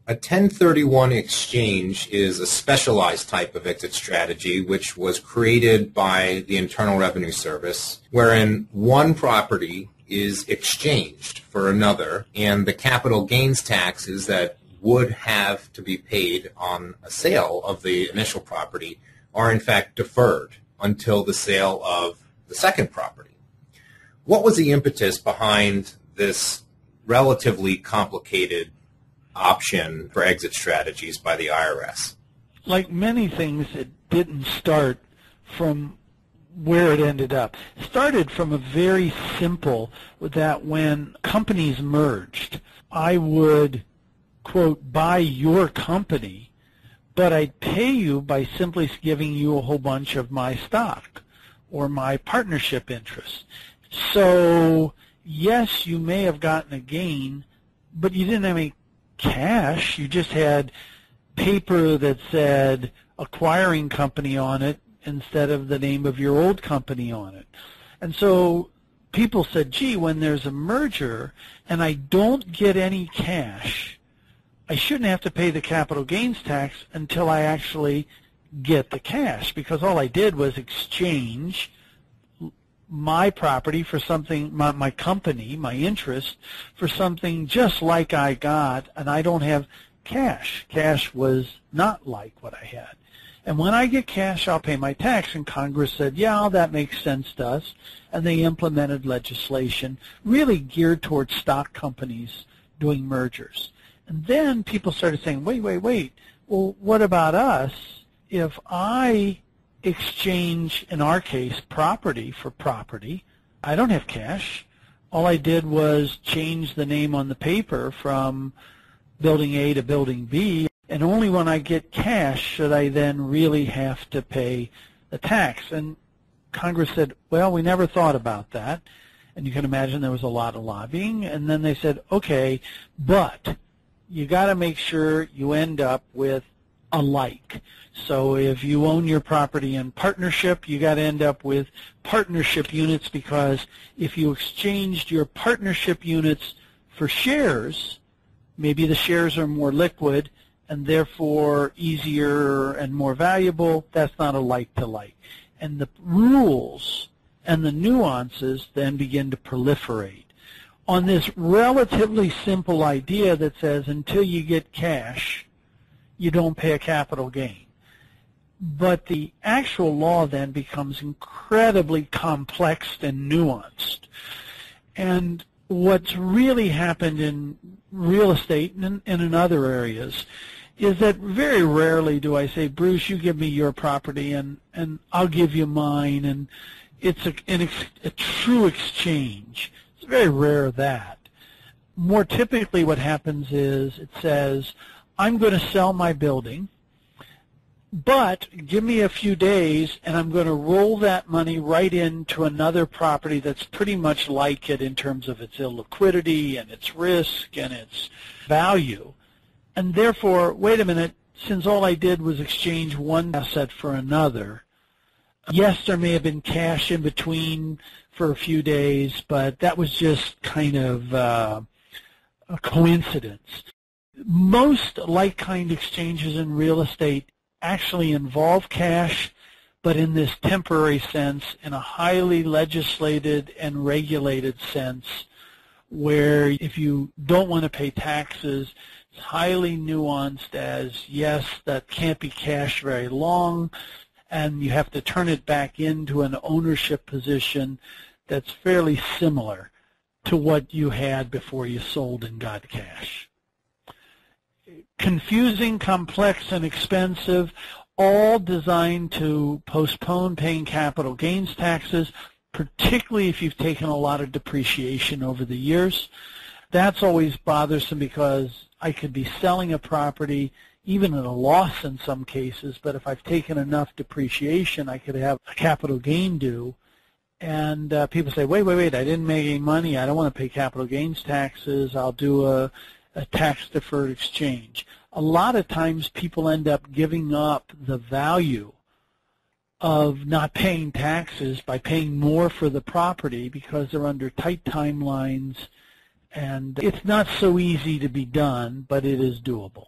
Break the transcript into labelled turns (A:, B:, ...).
A: A 1031 exchange is a specialized type of exit strategy which was created by the Internal Revenue Service, wherein one property is exchanged for another, and the capital gains taxes that would have to be paid on a sale of the initial property are in fact deferred until the sale of the second property. What was the impetus behind this relatively complicated option for exit strategies by the IRS?
B: Like many things, it didn't start from where it ended up. It started from a very simple, that when companies merged, I would, quote, buy your company, but I'd pay you by simply giving you a whole bunch of my stock or my partnership interest. So, yes, you may have gotten a gain, but you didn't have any cash. You just had paper that said acquiring company on it instead of the name of your old company on it. And so people said, gee, when there's a merger and I don't get any cash, I shouldn't have to pay the capital gains tax until I actually get the cash, because all I did was exchange my property for something, my company, my interest, for something just like I got, and I don't have cash. Cash was not like what I had. And when I get cash, I'll pay my tax. And Congress said, yeah, that makes sense to us. And they implemented legislation really geared towards stock companies doing mergers. And then people started saying, wait. Well, what about us? If I exchange, in our case, property for property, I don't have cash. All I did was change the name on the paper from building A to building B, and only when I get cash should I then really have to pay the tax. And Congress said, well, we never thought about that. And you can imagine there was a lot of lobbying. And then they said, okay, but you got to make sure you end up with a like. So if you own your property in partnership, you got to end up with partnership units, because if you exchanged your partnership units for shares, maybe the shares are more liquid and therefore easier and more valuable. That's not a like to like. And the rules and the nuances then begin to proliferate on this relatively simple idea that says until you get cash, you don't pay a capital gain. But the actual law then becomes incredibly complex and nuanced. And what's really happened in real estate and in other areas is that very rarely do I say, Bruce, you give me your property and I'll give you mine, and it's a true exchange. It's very rare that. More typically what happens is it says, I'm going to sell my building, but give me a few days and I'm going to roll that money right into another property that's pretty much like it in terms of its illiquidity and its risk and its value. And therefore, wait a minute, since all I did was exchange one asset for another, yes, there may have been cash in between for a few days, but that was just kind of a coincidence. Most like-kind exchanges in real estate actually involve cash, but in this temporary sense, in a highly legislated and regulated sense, where if you don't want to pay taxes, it's highly nuanced as, yes, that can't be cash very long, and you have to turn it back into an ownership position that's fairly similar to what you had before you sold and got cash. Confusing, complex, and expensive, all designed to postpone paying capital gains taxes, particularly if you've taken a lot of depreciation over the years. That's always bothersome because I could be selling a property, even at a loss in some cases, but if I've taken enough depreciation, I could have a capital gain due. And people say, wait, I didn't make any money. I don't want to pay capital gains taxes. I'll do a tax-deferred exchange. A lot of times people end up giving up the value of not paying taxes by paying more for the property because they're under tight timelines, and it's not so easy to be done, but it is doable.